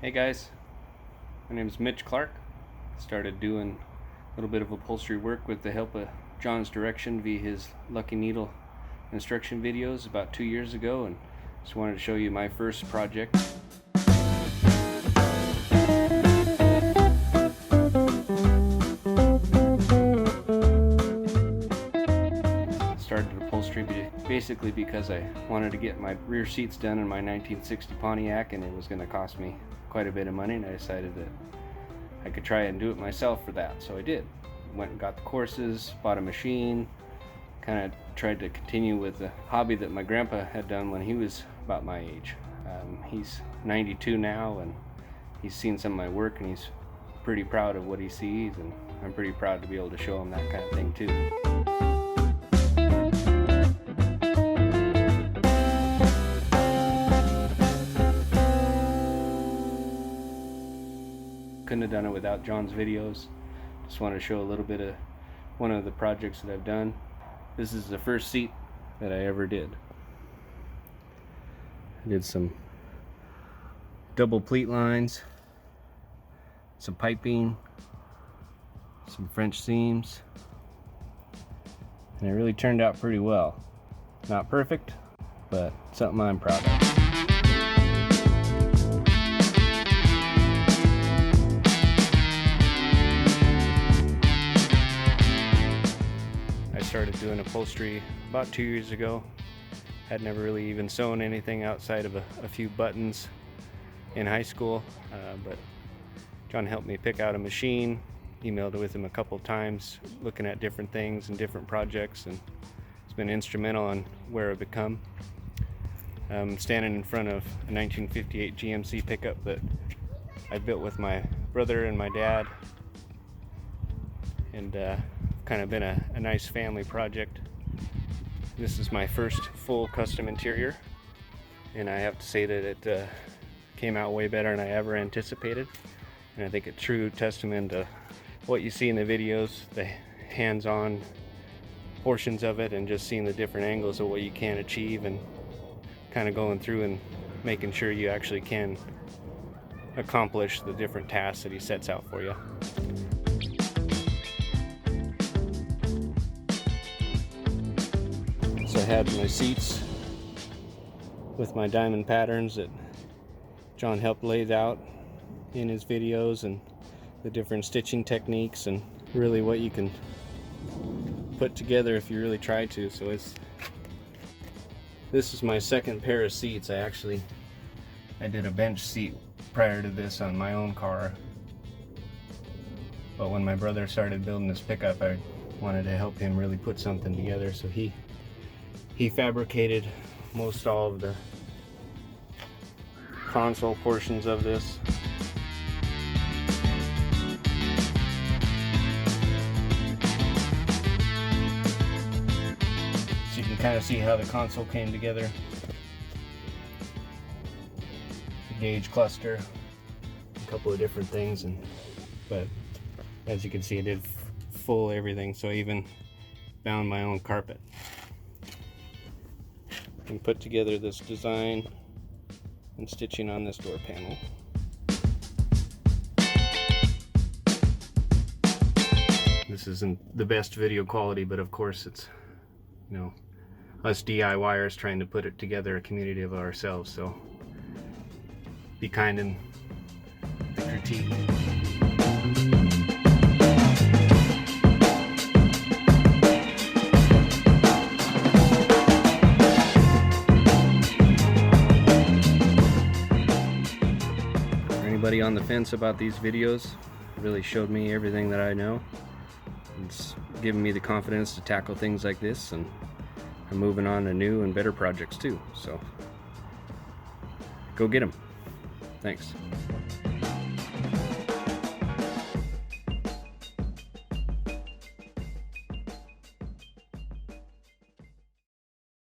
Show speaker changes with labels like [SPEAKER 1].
[SPEAKER 1] Hey guys, my name is Mitch Clark. Started doing a little bit of upholstery work with the help of John's direction via his Lucky Needle instruction videos about 2 years ago, and just wanted to show you my first project. Started upholstery basically because I wanted to get my rear seats done in my 1960 Pontiac, and it was going to cost me quite a bit of money, and I decided that I could try and do it myself for that. So I did. Went and got the courses, bought a machine, kind of tried to continue with the hobby that my grandpa had done when he was about my age. He's 92 now, and he's seen some of my work, and he's pretty proud of what he sees, and I'm pretty proud to be able to show him that kind of thing too. Couldn't have done it without John's videos. Just want to show a little bit of one of the projects that I've done. This is the first seat that I ever did. I did some double pleat lines, some piping, some French seams, and it really turned out pretty well. Not perfect, but something I'm proud of. I started doing upholstery about 2 years ago. Had never really even sewn anything outside of a few buttons in high school, but John helped me pick out a machine, emailed with him a couple times looking at different things and different projects, and it's been instrumental on where I've become. I'm standing in front of a 1958 GMC pickup that I built with my brother and my dad, and kind of been a nice family project. This is my first full custom interior, and I have to say that it came out way better than I ever anticipated, and I think a true testament to what you see in the videos, the hands-on portions of it, and just seeing the different angles of what you can achieve, and kind of going through and making sure you actually can accomplish the different tasks that he sets out for you. So I had my seats with my diamond patterns that John helped lay out in his videos, and the different stitching techniques, and really what you can put together if you really try to. So this is my second pair of seats. I did a bench seat prior to this on my own car, but when my brother started building this pickup, I wanted to help him really put something together, so he fabricated most all of the console portions of this. So you can kind of see how the console came together. The gauge cluster, a couple of different things, but as you can see, I did full everything, so I even bound my own carpet and put together this design and stitching on this door panel. This isn't the best video quality, but of course it's, us DIYers trying to put it together, a community of ourselves, so be kind in the critique. Anybody on the fence about these videos, really showed me everything that I know. It's given me the confidence to tackle things like this, and I'm moving on to new and better projects too, so go get them. Thanks.